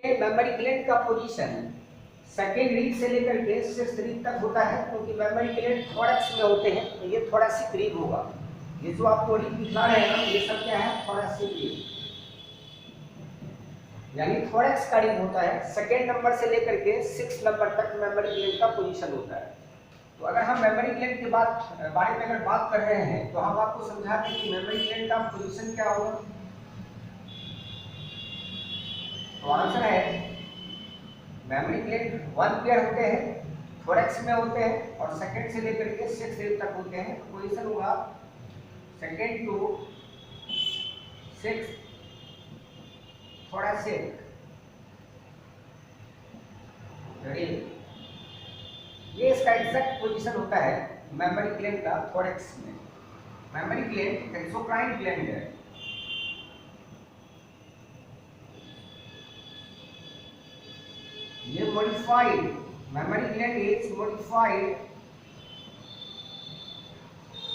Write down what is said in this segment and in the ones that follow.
Memory gland का position second read से लेकर के सिक्स्थ रीड तक होता है, क्योंकि मेमोरी ग्लैंड थोरैक्स में होते हैं, तो ये थोरैसिक रीड होगा। ये जो आपको रीड दिखा रहे हैं ना, ये सब क्या है, थोरैसिक रीड, यानी थोरैक्स का रीड होता है। सेकेंड नंबर से लेकर के सिक्स नंबर तक मेमोरी ग्लैंड का पोजीशन होता है। तो अगर हम मेमोरी ग्लैंड के बारे में अगर बात कर रहे हैं, तो हम आपको समझा दें कि मेमोरी ग्लैंड का पोजीशन क्या होगा। तो आंसर है मेमोरी ग्लैंड वन पेयर होते हैं, थोरैक्स में होते हैं और सेकंड से लेकर के सिक्स रीड तक होते हैं। तो पोजीशन होगा second to six thoracic rib, ये इसका एग्जैक्ट पोजीशन होता है मेमोरी ग्लैंड का थोरैक्स में। मेमोरी ग्लैंड एक्सोक्राइन ग्लैंड है। ये modified mammary gland is modified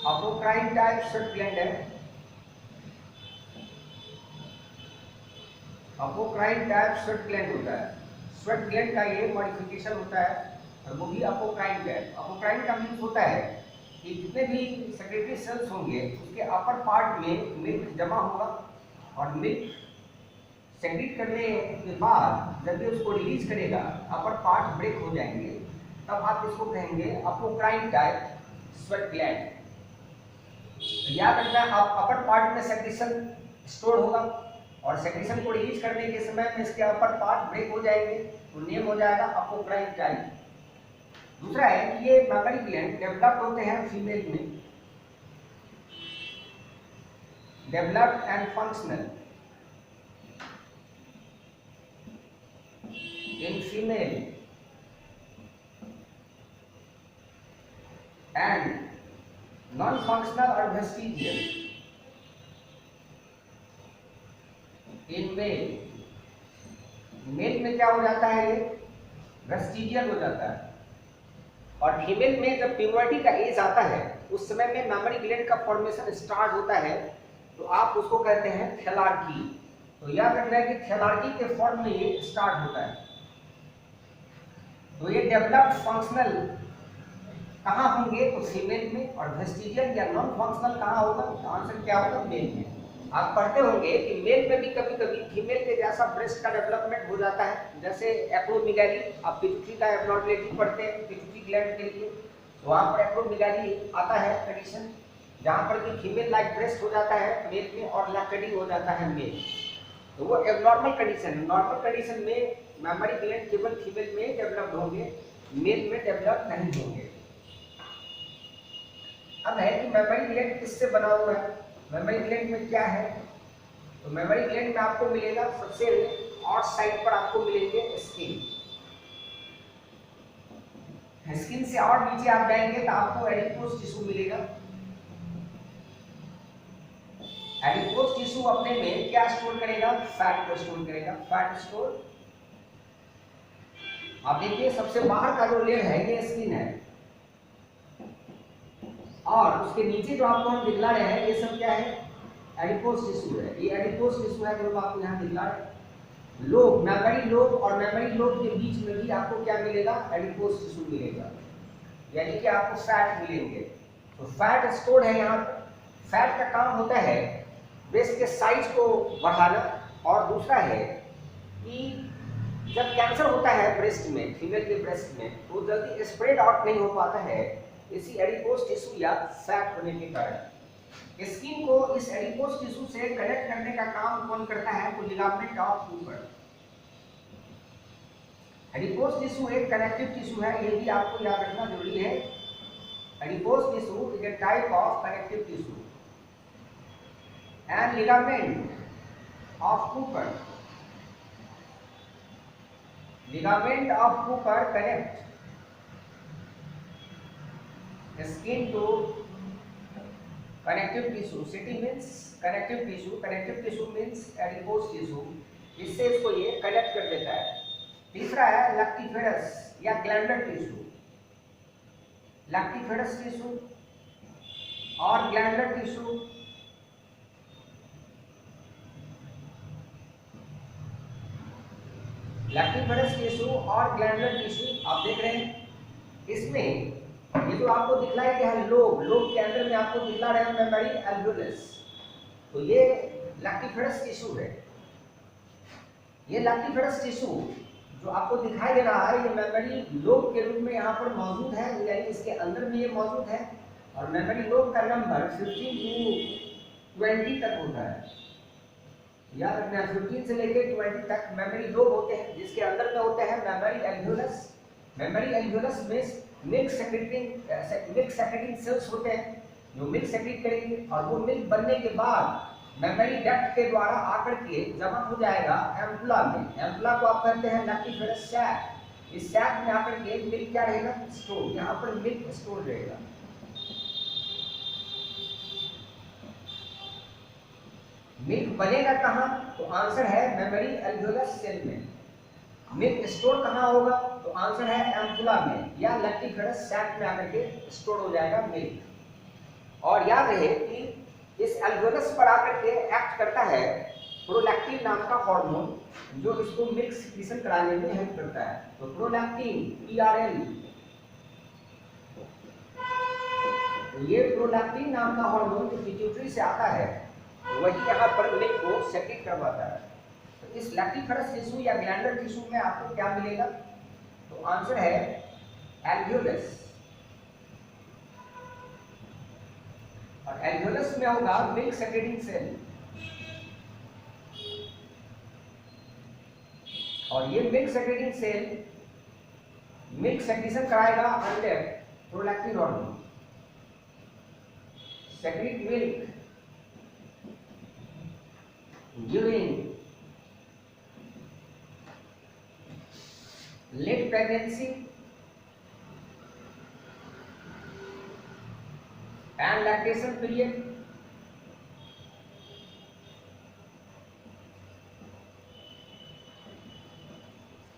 apocrine type sweat gland है। अपोक्राइन टाइप स्वेट ग्लैंड होता है। स्वेट ग्लैंड का ये मॉडिफिकेशन होता है, और वो भी अपोक्राइन ग्लैंड। अपोक्राइन का मीन्स होता है कि जितने भी सेक्रेटरी सेल्स होंगे उसके अपर पार्ट में मिल्क जमा होगा, और मिल्क सेक्रेट करने के बाद जब ये उसको रिलीज करेगा, अपर पार्ट ब्रेक हो जाएंगे, तब आप इसको कहेंगे अपोक्राइन टाइप स्वेट ग्लैंड। याद रखना, आप अपर पार्ट में सेक्रेशन स्टोर होगा और सेक्रेशन को रिलीज करने के समय में इसके अपर पार्ट ब्रेक हो जाएंगे, तो नेम हो जाएगा अपोक्राइन टाइप। दूसरा है कि ये मेमोरी ग्लैंड डेवलप्ड होते हैं फीमेल में, developed and functional in female and non functional और वेस्टिजियल इन मेल। मेल में क्या हो जाता है, ये वेस्टिजियल हो जाता है। और फीमेल में जब प्यूबर्टी का एज आता है, उस समय में मेमोरी ग्लैंड का फॉर्मेशन स्टार्ट होता है, तो आप उसको कहते हैं थैलार्की। तो याद रखना है कि थैलार्की के फॉर्म में ये स्टार्ट होता है। तो ये डेवलप्ड फंक्शनल कहाँ होंगे, तो फीमेल में, और वेस्टिजियल या नॉन फंक्शनल कहाँ होगा, तो आंसर क्या होगा, मेल में। आप पढ़ते होंगे कि मेल में भी कभी कभी फीमेल के जैसा ब्रेस्ट का डेवलपमेंट हो जाता है, जैसे एक्रोमेगाली। आप पिट्यूटरी का एब्नॉर्मलिटी पढ़ते हैं पिट्यूटरी ग्लैंड के लिए, तो वहाँ पर एक्रोमेगाली आता है कंडीशन, जहाँ पर कि फीमेल लाइक ब्रेस्ट हो जाता है मेल में और लैक्टेटिंग हो जाता है मेल। तो वो एब्नॉर्मल कंडीशन है। नॉर्मल कंडीशन में मेमोरी ग्लैंड केवल फीमेल में डेवलप्ड होंगे, मेल में डेवलप नहीं होंगे। अब है कि मेमोरी ग्लैंड किससे बना हुआ है, मेमोरी ग्लैंड में क्या है। तो मेमोरी ग्लैंड में आपको मिलेगा सबसे और साइड पर आपको मिलेंगे स्किन। स्किन से और नीचे आप जाएंगे तो आपको एडिपोज टिश्यू मिलेगा। एडिपोज टिश्यू अपने में क्या स्टोर करेगा, फैट को स्टोर करेगा, फैट स्टोर। आप देखिए सबसे बाहर का जो लेयर है ये स्किन है, और उसके नीचे जो आपको हम दिखला रहे हैं ये सब क्या है, एडिपोज टिश्यू है। ये एडिपोज टिश्यू है जो आपको यहाँ दिखला रहे हैं। लोब, मेमोरी लोब और मेमोरी लोब के बीच में भी आपको क्या मिलेगा, एडिपोज टिश्यू मिलेगा, यानी कि आपको फैट मिलेंगे। तो फैट स्टोर है यहाँ पर। फैट का काम होता है ब्रेस्ट के साइज को बढ़ाना, और दूसरा है कि जब कैंसर होता है ब्रेस्ट में, फीमेल के ब्रेस्ट में, तो जल्दी स्प्रेड आउट नहीं हो पाता है इसी एडिपोज टिश्यू या फैट होने के कारण। स्किन को इस एडिपोज टिश्यू से कनेक्ट करने का काम कौन करता है, तो ligament of Cooper. Adipose tissue एक कनेक्टिव टिश्यू है, ये भी आपको याद रखना जरूरी है। Adipose tissue is a type of connective tissue and ligament of Cooper. Ligament of Cooper connect skin to connective tissue. City means connective tissue. Connective tissue means adipose tissue. इससे इसको ये कनेक्ट कर देता है। तीसरा है लैक्टिफेरस या glandular tissue. Lactiferous tissue और ग्लैंडुलर टिश्यू लैक्टिफेरस टिश्यू और ग्लैंडुलर टिश्यू आप देख रहे हैं। इसमें ये जो आपको दिखलाई दिया है लोब, लोब के अंदर में आपको दिखला रहा है मेमोरी एल्वेओलस, तो ये लैक्टिफेरस टिश्यू है। ये लैक्टिफेरस टिश्यू जो आपको दिखाई दे रहा है ये मेमोरी लोब के रूप में यहाँ पर मौजूद है, यानी इसके अंदर में ये मौजूद है। और मेमोरी लोब का नंबर 15 to 20 तक होता है, याद रखना 15 से लेकर 20 तक मेमोरी लोब होते हैं, जिसके अंदर में होते हैं मेमोरी एल्वेओलस। मेमोरी एल्वेओलस में मिल्क सेक्रेटिंग सेल्स होते हैं जो मिल्क सेक्रेट करेंगे, और वो मिल्क बनने के बाद मेमोरी डक्ट के द्वारा आकर के जमा हो जाएगा एम्पुला में। एम्पुला को आप कहते हैं लैक्टिफेरस सैक। इस सैक में आकर के मिल्क क्या रहेगा, स्टोर, यहाँ पर मिल्क स्टोर रहेगा। मिल्क बनेगा कहाँ, तो आंसर है मेमोरी एल्वेओलस सेल में। मिल्क स्टोर कहाँ होगा, तो आंसर है एम्पुला में या लैक्टिफेरस सैक में आकर के स्टोर हो जाएगा मिल्क। और याद रहे कि इस एल्वेओलस पर आकर के एक्ट करता है प्रोलैक्टिन नाम का हार्मोन, जो इसको मिल्क सिक्रीशन कराने में हेल्प करता है। तो प्रोलैक्टिन PRL, तो ये प्रोलैक्टिन नाम का हार्मोन जो पिट्यूटरी से आता है वही यहाँ पर मिल्क को सेक्रेट करवाता है। तो इस लैक्टिफेरस टिश्यू या ग्लैंडुलर टिश्यू में आपको क्या मिलेगा, तो आंसर है एल्वेओलस। और एल्वेओलस में होगा मिल्क सेक्रेटिंग सेल, और ये milk secreting cell milk secretion कराएगा under prolactin hormone, secrete milk during late pregnancy and lactation period,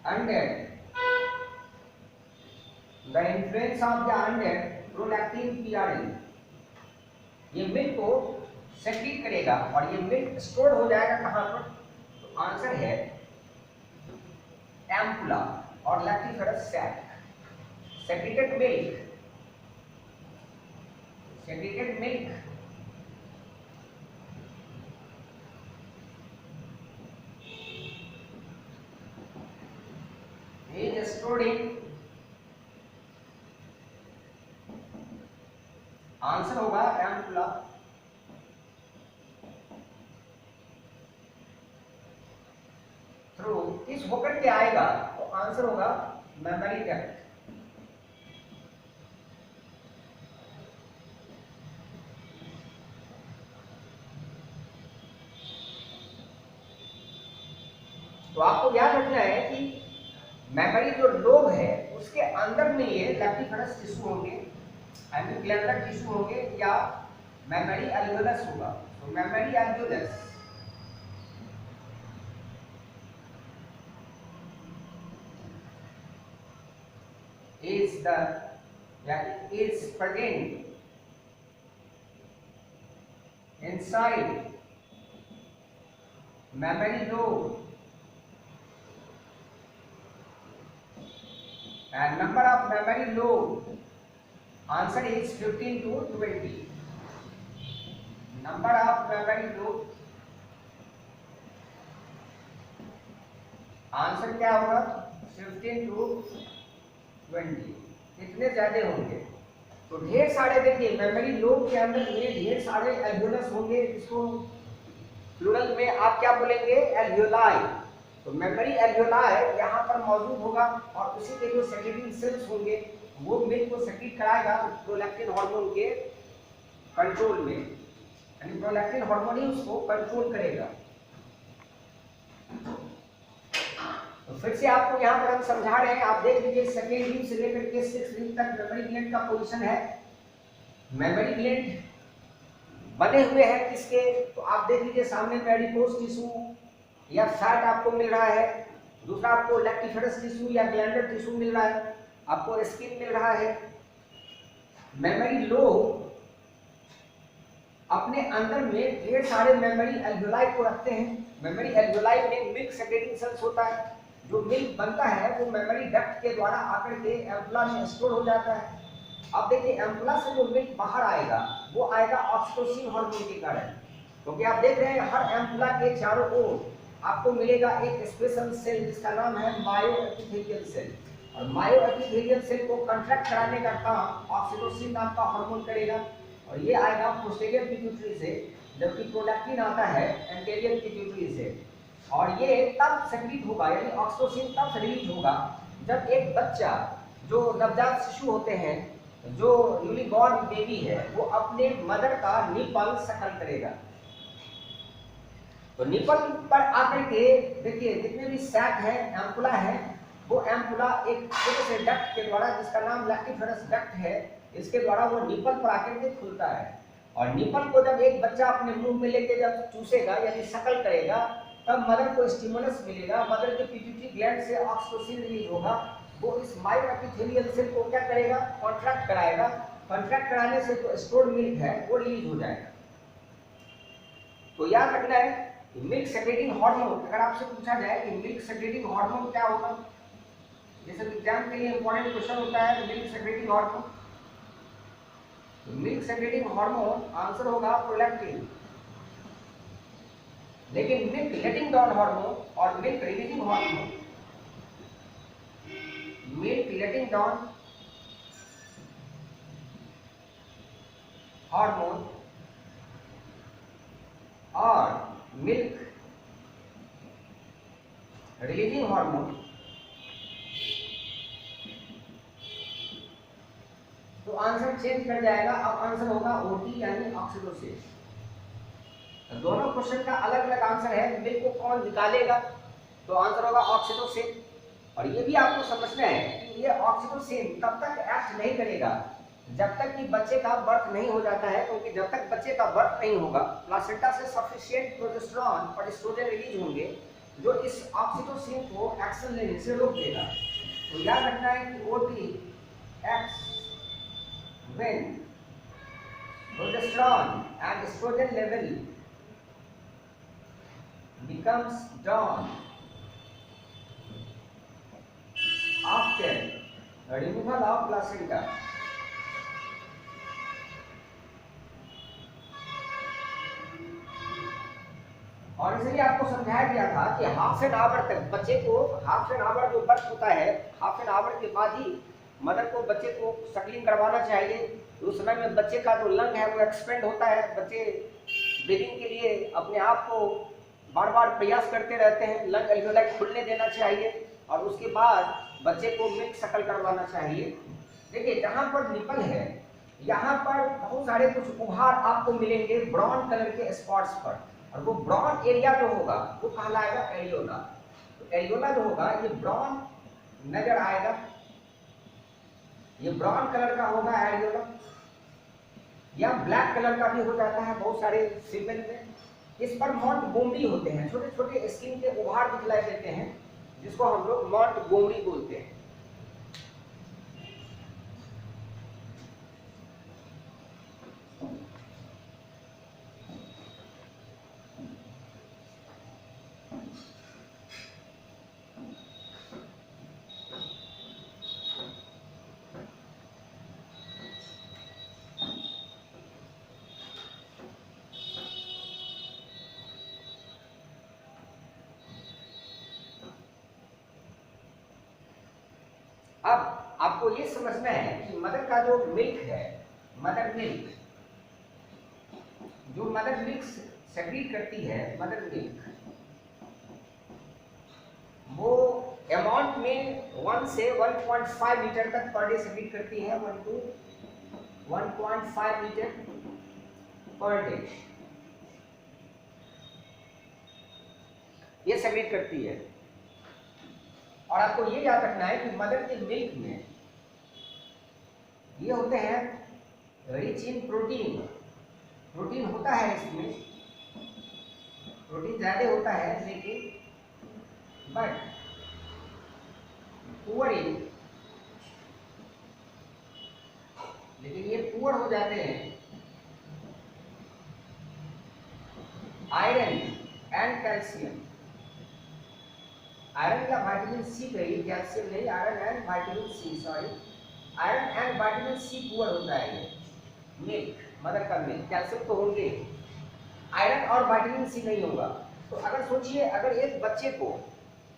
under the influence of the under prolactin PRL, ये मिल्क को सेक्रेट करेगा और ये मिल्क स्टोर हो जाएगा कहां पर, तो आंसर है एम्पुला और lactiferous sac. Secreted milk, secreted milk is stored in, answer होगा एम्पुला। थ्रू इस होकर के आएगा तो आंसर होगा मेमोरी डक्ट। तो आपको याद रखना है कि मेमोरी जो लोब है उसके अंदर में ये लैक्टिफेरस टिश्यू होंगे, ग्लैंडुलर टिश्यू होंगे, या मेमोरी एल्वेओलस होगा। तो memory एल्वेओलस is present inside memory lobe, and number of memory lobe, answer is 15 to 20. Number of memory lobe, answer क्या होगा 15 to 20, इतने ज्यादा होंगे। तो ढेर सारे देखिए मेमोरी लोब के अंदर में ढेर सारे एल्वेओलस होंगे, इसको प्लूरल में आप क्या बोलेंगे, एल्वेओलाई। तो मेमोरी एल्वेओलाई यहाँ पर मौजूद होगा और उसी के जो सेक्रेटिंग सेल्स होंगे वो मिल्क को सेक्रेट कराएगा प्रोलैक्टिन हार्मोन के कंट्रोल में, यानी प्रोलैक्टिन हार्मोन ही उसको कंट्रोल करेगा। तो फिर से आपको यहाँ पर हम समझा रहे हैं, आप देख लीजिए सेकेंड रिंग से लेकर के 6th रिंग तक मेमोरी ग्लैंड का पोजीशन है। मेमोरी ग्लैंड बने हुए हैं किसके, तो आप देख लीजिए सामने में एडिपोज टिश्यू या फैट आपको मिल रहा है, दूसरा आपको लैक्टिफेरस टिश्यू या ग्लैंडुलर टिश्यू मिल रहा है, आपको स्किन मिल रहा है। मेमोरी लोब अपने अंदर में ढेर सारे मेमोरी एल्वेओलाई को रखते हैं। मेमोरी एल्वेओलाई में मिल्क सेक्रेटिंग सेल्स होता है, जो मिल्क बनता है वो मेमोरी डक्ट के द्वारा आकर के एम्पुला में स्टोर हो जाता है। अब देखिए एम्पुला से जो मिल्क बाहर आएगा वो आएगा ऑक्सीटोसिन हार्मोन के कारण, क्योंकि आप देख रहे हैं हर एम्पुला के चारों ओर आपको मिलेगा एक स्पेशल सेल जिसका नाम है मायोएपिथेलियल सेल, और मायोएपिथेलियल सेल को कंट्रैक्ट कराने का काम ऑक्सीटोसिन नाम का हार्मोन करेगा, और ये आएगा पोस्टीरियर पिट्यूटरी से, जबकि प्रोलैक्टिन आता है एंटीरियर पिट्यूटरी से, और ये तब सेक्रीट होगा, यानी ऑक्सीटोसिन तब रिलीज होगा जब एक बच्चा, जो नवजात शिशु होते हैं, जो न्यूली बॉर्न बेबी है, वो अपने मदर का निपल सकल करेगा। तो निपल पर आकर के देखिए जितने भी सैक है, एम्पुला है, वो एम्पुला एक छोटे से डक्ट के द्वारा, जिसका नाम लैक्टिफेरस डक्ट है, इसके द्वारा वो निपल पर आकर के खुलता है, और निपल को जब एक बच्चा अपने मुंह में लेके जब चूसेगा यानी सकल करेगा, तब मदर को स्टिमुलस मिलेगा, मदर के पिट्यूटरी ग्लैंड से ऑक्सीटोसिन रिलीज होगा, वो इस मायोएपिथेलियल सेल को क्या करेगा, कॉन्ट्रैक्ट कराएगा, कॉन्ट्रैक्ट कराने से जो स्टोर्ड मिल्क है वो रिलीज हो जाएगा। तो याद रखना है कि मिल्क सेक्रेटिंग हार्मोन, अगर आपसे पूछा जाए कि मिल्क सेक्रेटिंग हार्मोन क्या होगा, जैसे एग्जाम के लिए इंपॉर्टेंट क्वेश्चन होता है मिल्क सेक्रेटिंग हार्मोन, तो मिल्क सेक्रेटिंग हार्मोन आंसर होगा प्रोलैक्टिन। लेकिन मिल्क लेटिंग डाउन हार्मोन और मिल्क रिलीजिंग हार्मोन, मिल्क लेटिंग डाउन हार्मोन और मिल्क रिलीजिंग हार्मोन, तो आंसर चेंज कर जाएगा, अब आंसर होगा ओटी यानी ऑक्सीटोसिन। दोनों क्वेश्चन का अलग अलग आंसर है, मिल्क को कौन निकालेगा, तो आंसर होगा ऑक्सीटोसिन। और ये भी आपको समझना है कि ये ऑक्सीटोसिन तब तक एक्ट नहीं करेगा जब तक कि बच्चे का बर्थ नहीं हो जाता है, क्योंकि जब तक बच्चे का बर्थ नहीं होगा प्लासेंटा से सफिशिएंट प्रोजेस्टेरॉन और एस्ट्रोजन रिलीज होंगे जो इस ऑक्सीटोसिन को एक्शन लेने से रोक देगा। तो याद रखना है कि OT acts when progesterone and estrogen level becomes down after removal of placenta। और इसलिए आपको समझाया गया था कि हाफ एन आवर तक बच्चे को, हाफ एन आवर जो बर्थ होता है, हाफ एन आवर के बाद ही मदर को बच्चे को सकलिंग करवाना चाहिए। उस समय में बच्चे का जो लंग है वो एक्सपेंड होता है, बच्चे ब्रीदिंग के लिए अपने आप को बार बार प्रयास करते रहते हैं, लंग एल्वियोलाई खुलने देना चाहिए, और उसके बाद बच्चे को मिल्क सकल करवाना चाहिए। देखिए जहाँ पर निपल है यहाँ पर बहुत सारे कुछ उभार आपको मिलेंगे ब्राउन कलर के स्पॉट्स पर, और वो ब्राउन एरिया जो होगा वो कहलाएगा एरियोला। तो एरियोला जो होगा ये ब्राउन नजर आएगा, ये ब्राउन कलर का होगा एरियोला, या ब्लैक कलर का भी हो जाता है बहुत सारे फीमेल में। इस पर मोंटगोमरी होते हैं, छोटे छोटे स्किन के उभार दिखलाई देते हैं, जिसको हम लोग मोंटगोमरी बोलते हैं। अब आपको ये समझना है कि मदर का जो मिल्क है, मदर मिल्क, जो मदर मिल्क सेक्रीट करती है, मदर मिल्क वो अमाउंट में 1 से 1.5 लीटर तक पर डे सेक्रीट करती है, 1 to 1.5 लीटर पर डे ये सेक्रीट करती है। और आपको ये याद रखना है कि मदर के मिल्क में ये होते हैं रिच इन प्रोटीन, प्रोटीन होता है इसमें, प्रोटीन ज्यादा होता है, लेकिन बट पुअर इन, लेकिन ये पुअर हो जाते हैं आयरन एंड कैल्शियम। आयरन या विटामिन सी कही, कैल्शियम नहीं, iron and vitamin C, sorry iron and vitamin C poor होता है ये मिल्क, मदर का मिल्क। कैल्शियम तो होंगे, आयरन और विटामिन सी नहीं होगा। तो अगर सोचिए, अगर एक बच्चे को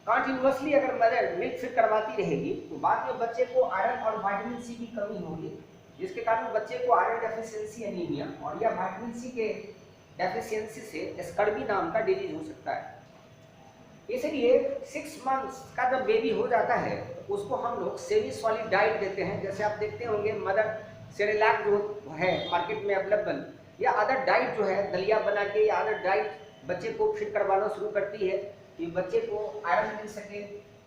कंटिन्यूअसली अगर मदर मिल्क फीड करवाती रहेगी तो बाद में बच्चे को आयरन और विटामिन सी की कमी होगी, जिसके कारण बच्चे को आयरन डेफिशिएंसी एनीमिया और या विटामिन सी के डेफिशिएंसी से स्कर्वी नाम का डिजीज हो सकता है। इसलिए 6 मंथ्स का जब बेबी हो जाता है तो उसको हम लोग सेमी सॉलिड डाइट देते हैं। जैसे आप देखते होंगे मदर सेरेलैक जो है मार्केट में अवेलेबल, या अदर डाइट जो है दलिया बना के या अदर डाइट बच्चे को फीड करवाना शुरू करती है कि बच्चे को आयरन मिल सके,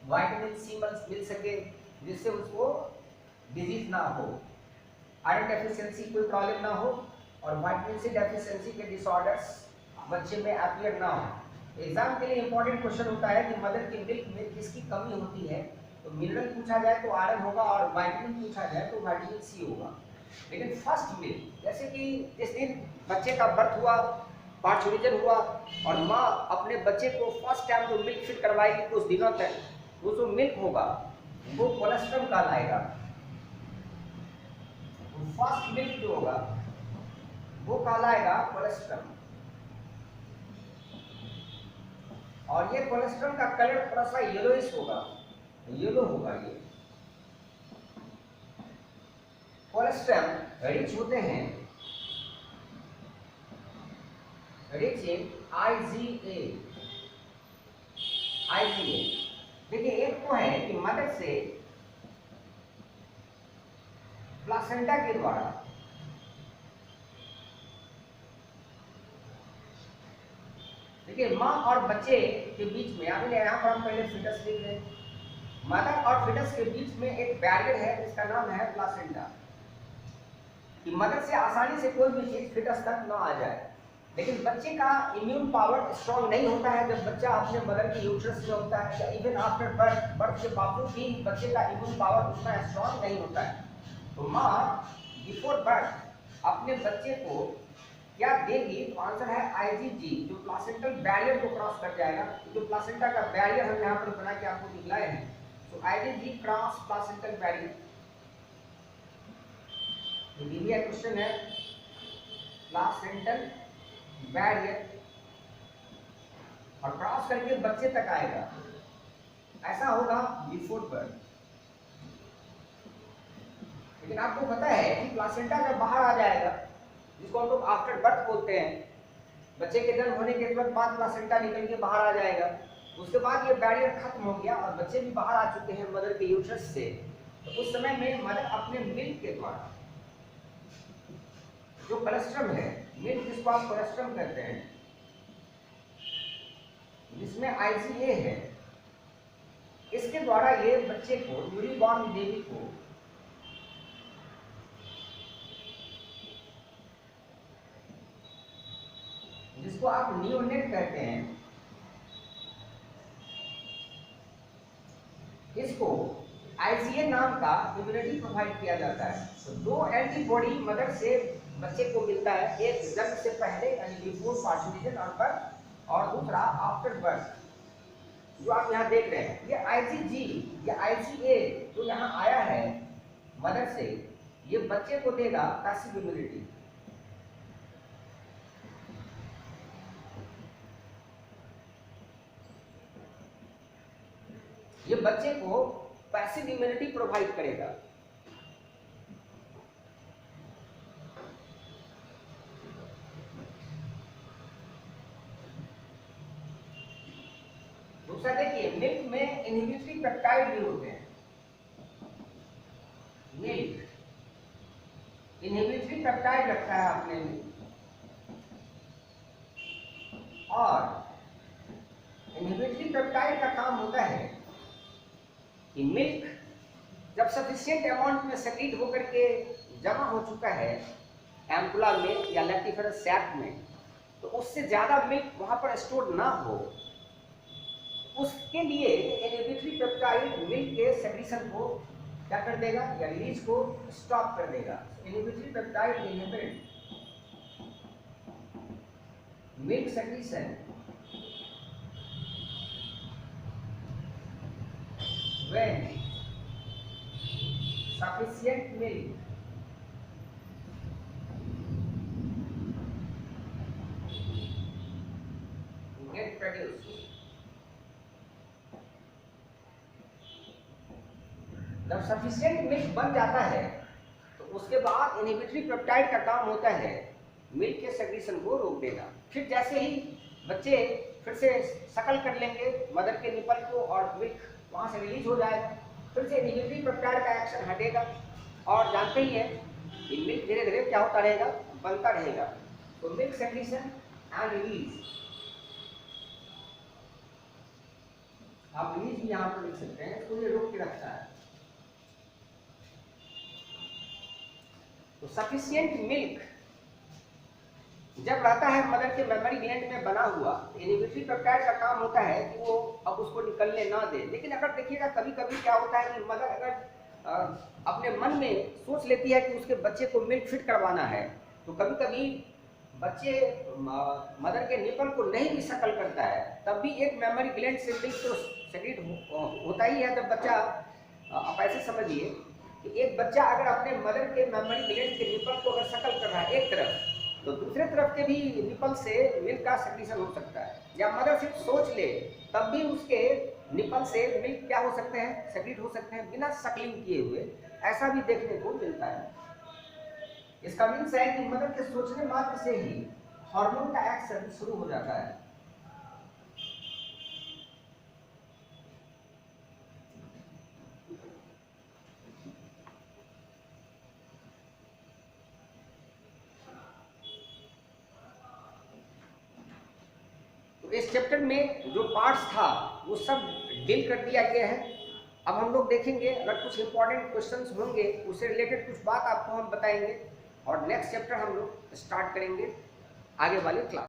विटामिन सी मिल सके, जिससे उसको डिजीज ना हो, आयरन डेफिशिएंसी कोई प्रॉब्लम ना हो और विटामिन सी डेफिशिएंसी के डिसऑर्डर्स बच्चे में अपीयर ना हो। एग्जाम के लिए इंपॉर्टेंट क्वेश्चन होता है कि मदर की मिल्क में किसकी कमी होती है, तो मिनरल पूछा जाए तो आयरन होगा और विटामिन पूछा जाए तो विटामिन सी होगा। लेकिन फर्स्ट मिल्क, जैसे कि जिस दिन बच्चे का बर्थ हुआ, पार्चुरिजन हुआ और माँ अपने बच्चे को फर्स्ट टाइम जो मिल्क फीड करवाएगी कुछ दिनों तक, वो जो मिल्क होगा वो कोलेस्ट्रम कहलाएगा। फर्स्ट मिल्क जो होगा वो कहलाएगा कोलेस्ट्रम, और ये कोलेस्ट्रम का कलर थोड़ा सा येलोइश होगा, येलो होगा। ये कोलेस्ट्रम रिच होते हैं, रिच इन IgA। देखिए एक तो है कि मदर से प्लासेंटा के द्वारा देखिए माँ और बच्चे के बीच में, अभी यहाँ पर हम पहले फिटस लिख रहे हैं, मदर और फिटस के बीच में एक बैरियर है जिसका नाम है प्लासेंटा, कि मदर से आसानी से कोई भी चीज फिटस तक ना आ जाए। लेकिन बच्चे का इम्यून पावर स्ट्रांग नहीं होता है जब बच्चा अपने मदर के यूट्रस में होता है, या इवन आफ्टर बर्थ के बावजूद भी बच्चे का इम्यून पावर उतना स्ट्रांग नहीं होता है। तो माँ बिफोर बर्थ अपने बच्चे को क्या देगी, तो आंसर है IgG, जो प्लासेंटल बैरियर को क्रॉस कर जाएगा। जो प्लासेंटा का बैरियर हम यहाँ पर बना के आपको दिखलाए हैं, तो IgG क्रॉस प्लासेंटल बैरियर। ये क्वेश्चन है, प्लासेंटल बैरियर और क्रॉस करके बच्चे तक आएगा, ऐसा होगा बिफोर बर्थ। लेकिन आपको पता है कि प्लासेंटा जब बाहर आ जाएगा, जिसको हम लोग आफ्टर बर्थ बोलते हैं, बच्चे के जन्म होने के तुरंत बाद प्लासेंटा निकल के बाहर आ जाएगा, उसके बाद ये बैरियर खत्म हो गया और बच्चे भी बाहर आ चुके हैं मदर के यूट्रस से। तो उस समय में मदर अपने मिल्क के द्वारा जो कोलेस्ट्रम है, मिल्क जिसको आप कोलेस्ट्रम कहते हैं, जिसमें IgA है, इसके द्वारा ये बच्चे को, न्यूली बॉर्न बेबी को जिसको आप नियोनेट कहते हैं, इसको IgA नाम का इम्यूनिटी प्रोवाइड किया जाता है। तो 2 एंटीबॉडी मदर से बच्चे को मिलता है, एक जन्म से पहले यानी बिफोर पार्चुरिजन और बर्थ, और दूसरा आफ्टर बर्थ जो आप यहाँ देख रहे हैं। ये IgG या IgA जो यहाँ आया है मदर से, ये बच्चे को देगा पैसिव इम्यूनिटी। ये बच्चे को पैसिव इम्यूनिटी प्रोवाइड करेगा। दूसरा देखिए, मिल्क में इनहिबिटरी पेप्टाइड भी होते हैं। मिल्क इनहिबिटरी पेप्टाइड रखता है अपने में, और इनहिबिटरी पेप्टाइड का काम होता है कि मिल्क जब सफिशिएंट अमाउंट में सेक्रीट होकर के जमा हो चुका है एम्पुला में या लैक्टिफेरस सैक में, तो उससे ज्यादा मिल्क वहां पर स्टोर ना हो, उसके लिए इनहिबिटरी पेप्टाइड मिल्क के सेक्रीशन को क्या कर देगा, या रिलीज को स्टॉप कर देगा। Inhibitory peptide inhibit milk secretion when sufficient milk get produced, जब सफिशिएंट मिल्क बन जाता है तो उसके बाद इनहिबिटरी पेप्टाइड का काम होता है मिल्क के सेक्रेशन को रोक देना। फिर जैसे ही बच्चे फिर से सकल कर लेंगे मदर के निपल को और मिल्क वहाँ से रिलीज हो जाएगा, फिर से इनहिबिटरी पेप्टाइड का एक्शन हटेगा और जानते ही है कि मिल्क धीरे धीरे क्या होता रहेगा, बनता रहेगा। तो मिल्क सेक्रेशन एंड रिलीज, आप रिलीज भी यहाँ पर लिख सकते हैं, इसको ये रोक के रखता है। तो सफिशिएंट मिल्क जब रहता है मदर के मेमोरी ग्लैंड में बना हुआ, इनहिबिटरी पेप्टाइड का काम होता है कि वो अब उसको निकलने ना दे। लेकिन अगर देखिएगा कभी कभी क्या होता है कि मदर अगर अपने मन में सोच लेती है कि उसके बच्चे को मिल्क फीड करवाना है, तो कभी कभी बच्चे मदर के निपल को नहीं भी सकल करता है, तब भी एक मेमोरी ग्लैंड से मिल्क तो सेक्रेट होता ही है। जब बच्चा, आप ऐसे समझिए कि एक बच्चा अगर अपने मदर के मेमोरी ग्लैंड के निपल को अगर सकल कर रहा है एक तरफ, तो दूसरे तरफ के भी निपल से मिल्क का सेक्रेशन हो सकता है। या मदर सिर्फ सोच ले तब भी उसके निपल से मिल्क क्या हो सकते हैं, सेक्रेट हो सकते हैं बिना सकलिंग किए हुए, ऐसा भी देखने को मिलता है। इसका मीन्स है कि मदर के सोचने मात्र से ही हार्मोन का एक्शन शुरू हो जाता है। तो इस चैप्टर में जो पार्ट्स था वो सब डील कर दिया गया है। अब हम लोग देखेंगे अगर कुछ इंपॉर्टेंट क्वेश्चंस होंगे उससे रिलेटेड कुछ बात आपको हम बताएंगे और नेक्स्ट चैप्टर हम लोग स्टार्ट करेंगे आगे वाले क्लास।